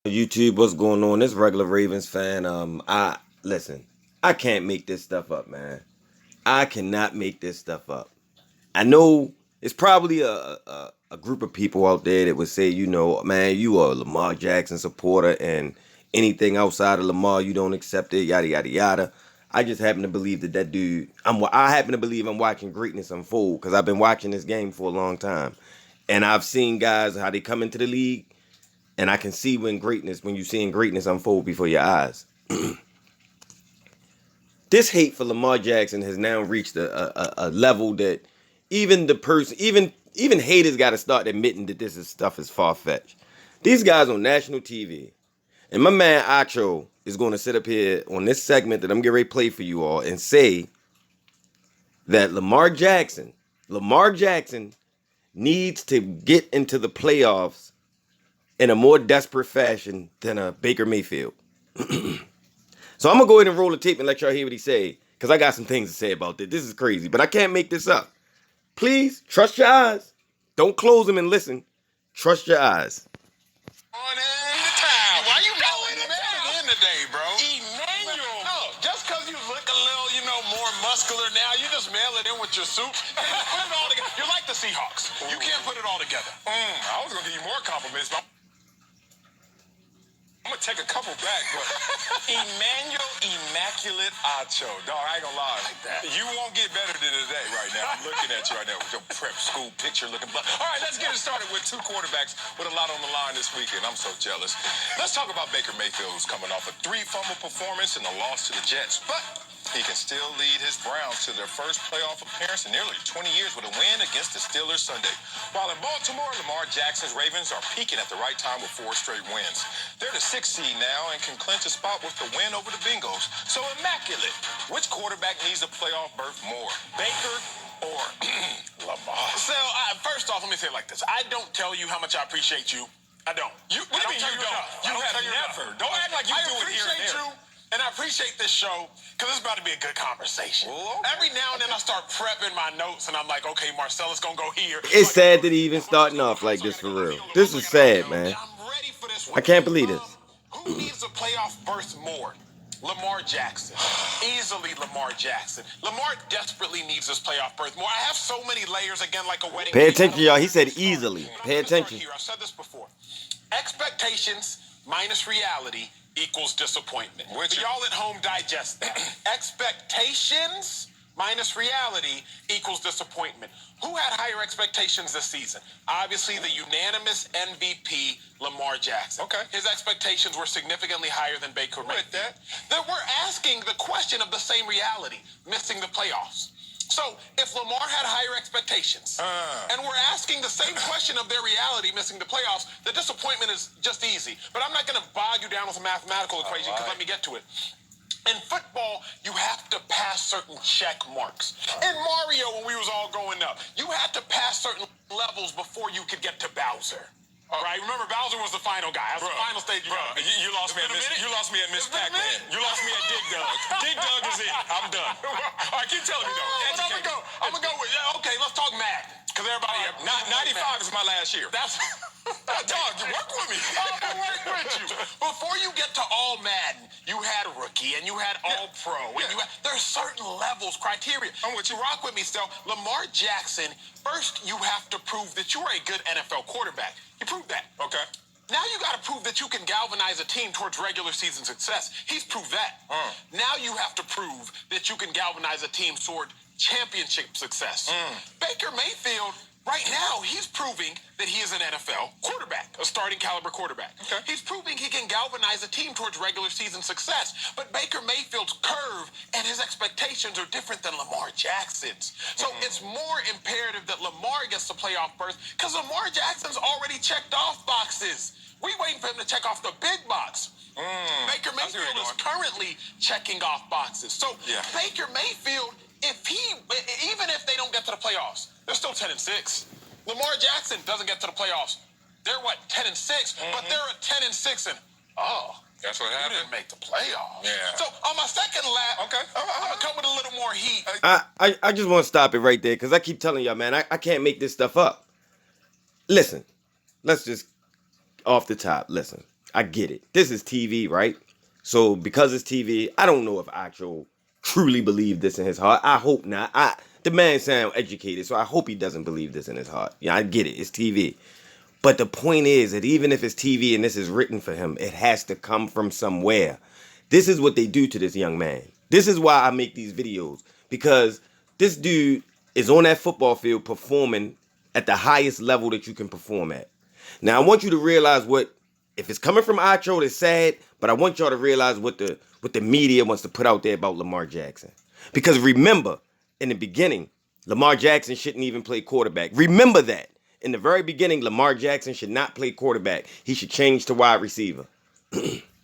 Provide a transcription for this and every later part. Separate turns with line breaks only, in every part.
YouTube, what's going on? This regular Ravens fan. I listen. I can't make this stuff up, man. I cannot make this stuff up. I know it's probably a group of people out there that would say, man, you are a Lamar Jackson supporter, and anything outside of Lamar, you don't accept it. Yada yada yada. I just happen to believe that dude. I happen to believe I'm watching greatness unfold because I've been watching this game for a long time, and I've seen guys how they come into the league. And I can see when you're seeing greatness unfold before your eyes. This hate for Lamar Jackson has now reached a level that even haters got to start admitting that stuff is far fetched. These guys on national TV, and my man Acho is going to sit up here on this segment that I'm getting ready to play for you all and say that Lamar Jackson needs to get into the playoffs in a more desperate fashion than a Baker Mayfield. So I'm gonna go ahead and roll the tape and let y'all hear what he say, because I got some things to say about this. This is crazy, but I can't make this up. Please trust your eyes. Don't close them and listen. Trust your eyes.
On in the town. Why you going in today, bro? Emmanuel. No, just because you look a little, more muscular now, you just mail it in with your suit. Put it all together. You're like the Seahawks. You can't put it all together. I was gonna give you more compliments, but I'm gonna take a couple back, but Emmanuel Immaculate Acho. Dog, I ain't gonna lie. Like that. You won't get better than today right now. I'm looking at you right now with your prep school picture looking black. All right, let's get it started with two quarterbacks with a lot on the line this weekend. I'm so jealous. Let's talk about Baker Mayfield, who's coming off a 3-fumble performance and a loss to the Jets. But he can still lead his Browns to their first playoff appearance in nearly 20 years with a win against the Steelers Sunday. While in Baltimore, Lamar Jackson's Ravens are peaking at the right time with 4 straight wins. They're the 6th seed now and can clinch a spot with the win over the Bengals. So immaculate. Which quarterback needs a playoff berth more, Baker or Lamar? So, first off, let me say it like this. I don't tell you how much I appreciate you. I don't. What do you mean you don't? You have never. Don't act like you do it here and there. And I appreciate this show because it's about to be a good conversation. Well, okay. Every now and then I start prepping my notes and I'm like, okay, Marcella's going to go here.
It's sad that he even starting off like this for real. This is sad, man.
I'm ready for this one.
I can't believe this.
Who needs a playoff berth more? Lamar Jackson. Easily Lamar Jackson. Lamar desperately needs this playoff berth more. I have so many layers, again, like a wedding.
Pay attention, y'all. He said easily. Pay attention.
I've said this before. Expectations minus reality equals disappointment. Which y'all at home digest that. Expectations minus reality equals disappointment. Who had higher expectations this season? Obviously, the unanimous MVP, Lamar Jackson. Okay. His expectations were significantly higher than Baker Mayfield. That we're asking the question of the same reality, missing the playoffs. So, if Lamar had higher expectations, and we're asking the same question of their reality, missing the playoffs, the disappointment is just easy. But I'm not going to bog you down with a mathematical equation, because let me get to it. In football, you have to pass certain check marks. In Mario, when we was all growing up, you had to pass certain levels before you could get to Bowser. All right, remember Bowser was the final guy. That's the final stage. You lost me at Miss Pac-Man. You lost me at Dig Dug. Dig Dug is it. I'm done. All right, keep telling me though. I'm gonna go with okay. Let's talk Madden. Because everybody, 95 is my last year. That's dog. You work with me. I work with you. Before you get to all Madden, you had rookie and you had all pro. And there's certain levels, criteria. I'm with you. Rock with me, still. Lamar Jackson. First, you have to prove that you are a good NFL quarterback. You proved that. Okay. Now you got to prove that you can galvanize a team towards regular season success. He's proved that. Now you have to prove that you can galvanize a team toward championship success. Baker Mayfield, right now, he's proving that he is an NFL quarterback, a starting caliber quarterback. Okay. He's proving he can galvanize a team towards regular season success. But Baker Mayfield's curve and his expectations are different than Lamar Jackson's. So it's more imperative that Lamar gets the playoff berth because Lamar Jackson's already checked off boxes. We waiting for him to check off the big box. Baker Mayfield is currently checking off boxes. So Baker Mayfield, even if they don't get to the playoffs, they're still 10-6. Lamar Jackson doesn't get to the playoffs. They're 10-6, but they're at 10-6 and that's what happened. You didn't make the playoffs. Yeah. So on my second lap, I'm gonna come with a little more heat.
I just want to stop it right there because I keep telling y'all, man, I can't make this stuff up. Listen, let's just off the top. Listen, I get it. This is TV, right? So because it's TV, I don't know if Acho truly believed this in his heart. I hope not. The man sound educated, so I hope he doesn't believe this in his heart. Yeah, I get it. It's TV. But the point is that even if it's TV and this is written for him, it has to come from somewhere. This is what they do to this young man. This is why I make these videos. Because this dude is on that football field performing at the highest level that you can perform at. Now, I want you to realize if it's coming from Acho, it's sad, but I want y'all to realize what the media wants to put out there about Lamar Jackson. Because remember, in the beginning, Lamar Jackson shouldn't even play quarterback. Remember that. In the very beginning, Lamar Jackson should not play quarterback. He should change to wide receiver.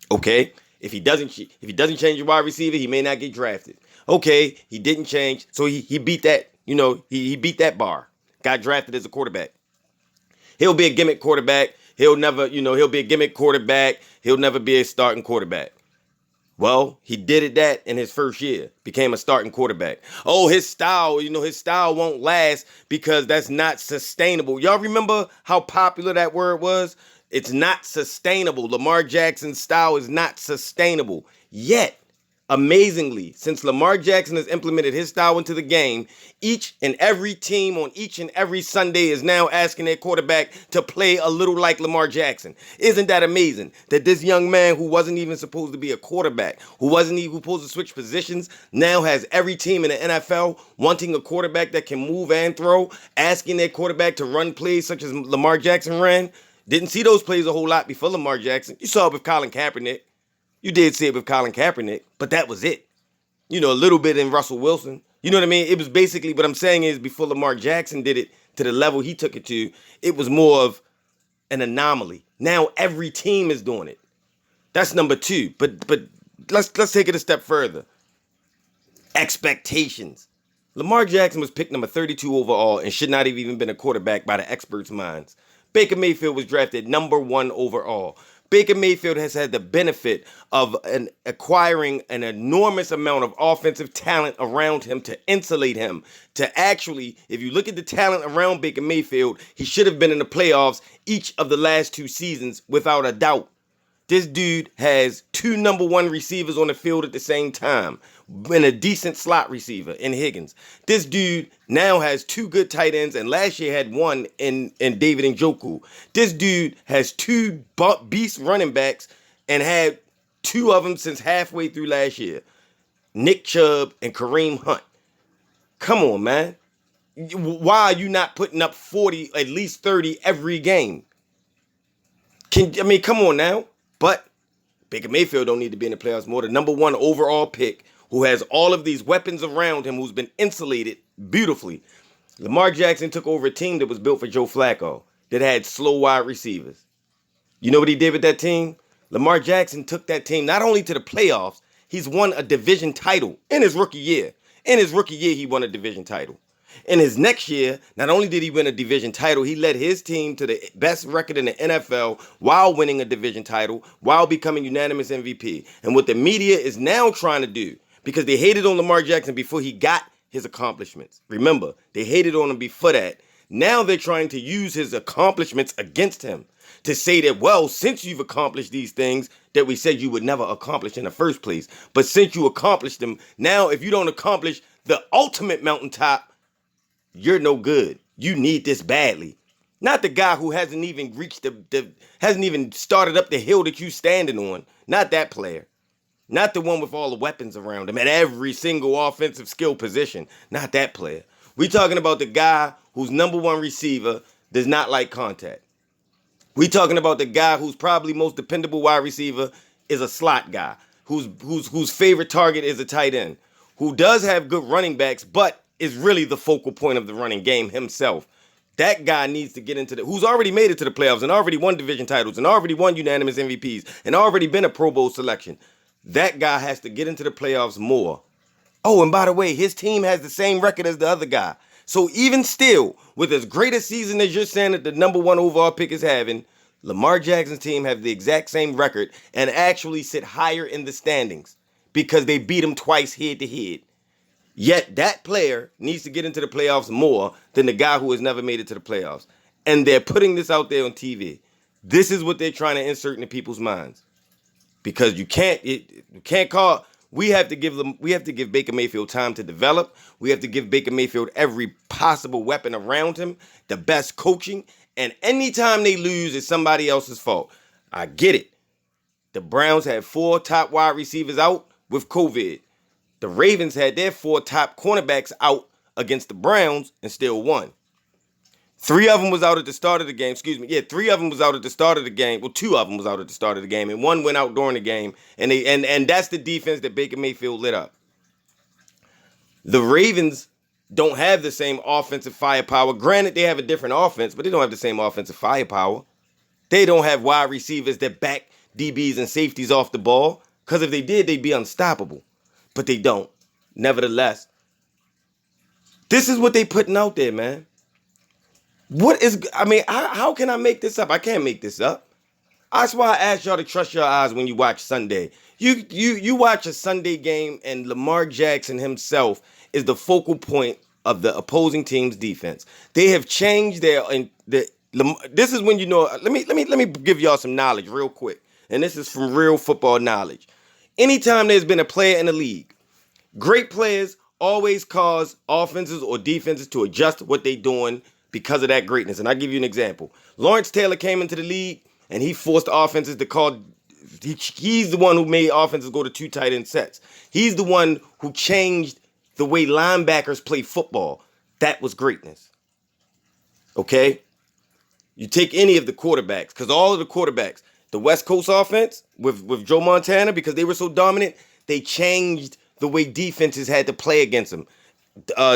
Okay? If he doesn't change to wide receiver, he may not get drafted. Okay, he didn't change, so he beat that, he beat that bar. Got drafted as a quarterback. He'll be a gimmick quarterback. He'll be a gimmick quarterback. He'll never be a starting quarterback. Well, he did that in his first year, became a starting quarterback. Oh, his style won't last because that's not sustainable. Y'all remember how popular that word was? It's not sustainable. Lamar Jackson's style is not sustainable. Yet, amazingly, since Lamar Jackson has implemented his style into the game, each and every team on each and every Sunday is now asking their quarterback to play a little like Lamar Jackson. Isn't that amazing? That this young man who wasn't even supposed to be a quarterback, who wasn't even supposed to switch positions, now has every team in the NFL wanting a quarterback that can move and throw, asking their quarterback to run plays such as Lamar Jackson ran. Didn't see those plays a whole lot before Lamar Jackson. You saw it with Colin Kaepernick. You did see it with Colin Kaepernick, but that was it. A little bit in Russell Wilson. You know what I mean? It was basically, what I'm saying is, before Lamar Jackson did it to the level he took it to, it was more of an anomaly. Now every team is doing it. That's number two. But let's take it a step further. Expectations. Lamar Jackson was picked number 32 overall and should not have even been a quarterback by the experts' minds. Baker Mayfield was drafted number 1 overall. Baker Mayfield has had the benefit of acquiring an enormous amount of offensive talent around him to insulate him. To actually, if you look at the talent around Baker Mayfield, he should have been in the playoffs each of the last 2 seasons without a doubt. This dude has 2 number 1 receivers on the field at the same time, and a decent slot receiver in Higgins. This dude now has 2 good tight ends, and last year had 1 in David Njoku. This dude has 2 beast running backs and had 2 of them since halfway through last year. Nick Chubb and Kareem Hunt. Come on, man. Why are you not putting up 40, at least 30 every game? Come on now. But Baker Mayfield don't need to be in the playoffs more. The number 1 overall pick, who has all of these weapons around him, who's been insulated beautifully. Lamar Jackson took over a team that was built for Joe Flacco, that had slow wide receivers. You know what he did with that team? Lamar Jackson took that team not only to the playoffs, he's won a division title in his rookie year. In his rookie year, he won a division title. In his next year, not only did he win a division title, he led his team to the best record in the NFL while winning a division title, while becoming unanimous MVP. And what the media is now trying to do, because they hated on Lamar Jackson before he got his accomplishments. Remember, they hated on him before that. Now they're trying to use his accomplishments against him to say that, well, since you've accomplished these things that we said you would never accomplish in the first place, but since you accomplished them, now if you don't accomplish the ultimate mountaintop, you're no good. You need this badly. Not the guy who hasn't even reached hasn't even started up the hill that you standing on. Not that player. Not the one with all the weapons around him at every single offensive skill position. Not that player. We talking about the guy whose number 1 receiver does not like contact. We talking about the guy who's probably most dependable wide receiver is a slot guy, whose favorite target is a tight end, who does have good running backs, but is really the focal point of the running game himself. That guy needs to get into who's already made it to the playoffs and already won division titles and already won unanimous MVPs and already been a Pro Bowl selection. That guy has to get into the playoffs more. Oh, and by the way, his team has the same record as the other guy. So even still, with as great a season as you're saying that the number 1 overall pick is having, Lamar Jackson's team have the exact same record and actually sit higher in the standings because they beat him twice head to head. Yet that player needs to get into the playoffs more than the guy who has never made it to the playoffs. And they're putting this out there on TV. This is what they're trying to insert into people's minds. Because you can't call. We have to give Baker Mayfield time to develop. We have to give Baker Mayfield every possible weapon around him, the best coaching, and anytime they lose, it's somebody else's fault. I get it. The Browns had 4 top wide receivers out with COVID. The Ravens had their 4 top cornerbacks out against the Browns and still won. 3 of them was out at the start of the game. Excuse me. Yeah, 3 of them was out at the start of the game. Well, 2 of them was out at the start of the game, and 1 went out during the game. And that's the defense that Baker Mayfield lit up. The Ravens don't have the same offensive firepower. Granted, they have a different offense, but they don't have the same offensive firepower. They don't have wide receivers that back DBs and safeties off the ball. Because if they did, they'd be unstoppable. But they don't. Nevertheless, this is what they putting out there, man. How can I make this up? I can't make this up. That's why I asked y'all to trust your eyes when you watch Sunday. You watch a Sunday game and Lamar Jackson himself is the focal point of the opposing team's defense. They have changed this is when you know. Let me give y'all some knowledge real quick. And this is from real football knowledge. Anytime there's been a player in the league, great players always cause offenses or defenses to adjust what they're doing because of that greatness. And I'll give you an example. Lawrence Taylor came into the league and he forced offenses to call. He's the one who made offenses go to 2 tight end sets. He's the one who changed the way linebackers play football. That was greatness. Okay? You take any of the quarterbacks, because all of the quarterbacks, the West Coast offense with Joe Montana, because they were so dominant, they changed the way defenses had to play against them.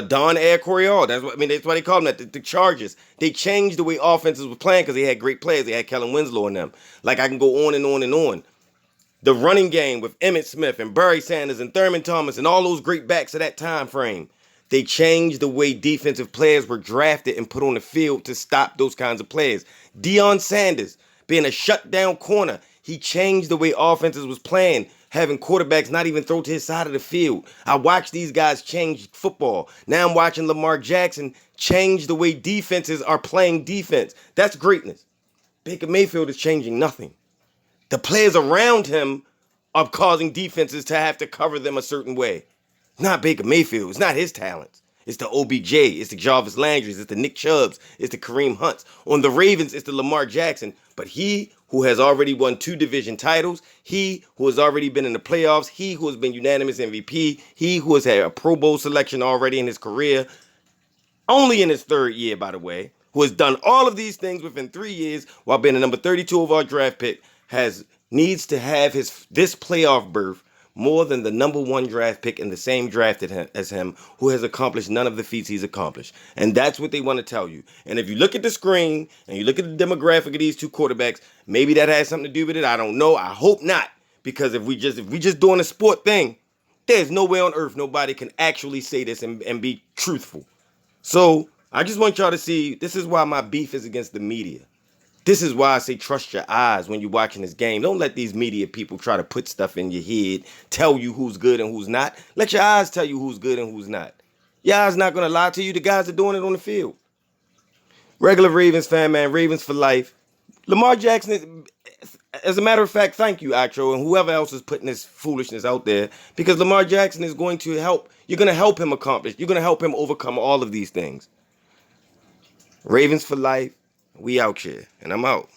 Don Air Coryell, that's why they call them that. The Chargers, they changed the way offenses were playing because they had great players. They had Kellen Winslow in them. Like, I can go on and on and on. The running game with Emmitt Smith and Barry Sanders and Thurman Thomas and all those great backs of that time frame. They changed the way defensive players were drafted and put on the field to stop those kinds of players. Deion Sanders, being a shutdown corner, he changed the way offenses was playing, having quarterbacks not even throw to his side of the field. I watched these guys change football. Now I'm watching Lamar Jackson change the way defenses are playing defense. That's greatness. Baker Mayfield is changing nothing. The players around him are causing defenses to have to cover them a certain way. It's not Baker Mayfield. It's not his talents. It's the OBJ. It's the Jarvis Landry's. It's the Nick Chubbs. It's the Kareem Hunts. On the Ravens, it's the Lamar Jackson. But he who has already won 2 division titles, he who has already been in the playoffs, he who has been unanimous MVP, he who has had a Pro Bowl selection already in his career, only in his 3rd year, by the way, who has done all of these things within 3 years while being the number 32 overall draft pick, needs to have this playoff berth more than the number 1 draft pick in the same draft as him, who has accomplished none of the feats he's accomplished. And that's what they want to tell you. And if you look at the screen and you look at the demographic of these 2 quarterbacks, maybe that has something to do with it. I don't know. I hope not. Because if we just doing a sport thing, there's no way on earth nobody can actually say this and be truthful. So I just want y'all to see, this is why my beef is against the media. This is why I say trust your eyes when you're watching this game. Don't let these media people try to put stuff in your head, tell you who's good and who's not. Let your eyes tell you who's good and who's not. Your eyes not going to lie to you. The guys are doing it on the field. Regular Ravens fan, man. Ravens for life. Lamar Jackson, as a matter of fact, thank you, Acho, and whoever else is putting this foolishness out there, because Lamar Jackson is going to help. You're going to help him accomplish. You're going to help him overcome all of these things. Ravens for life. We out here, and I'm out.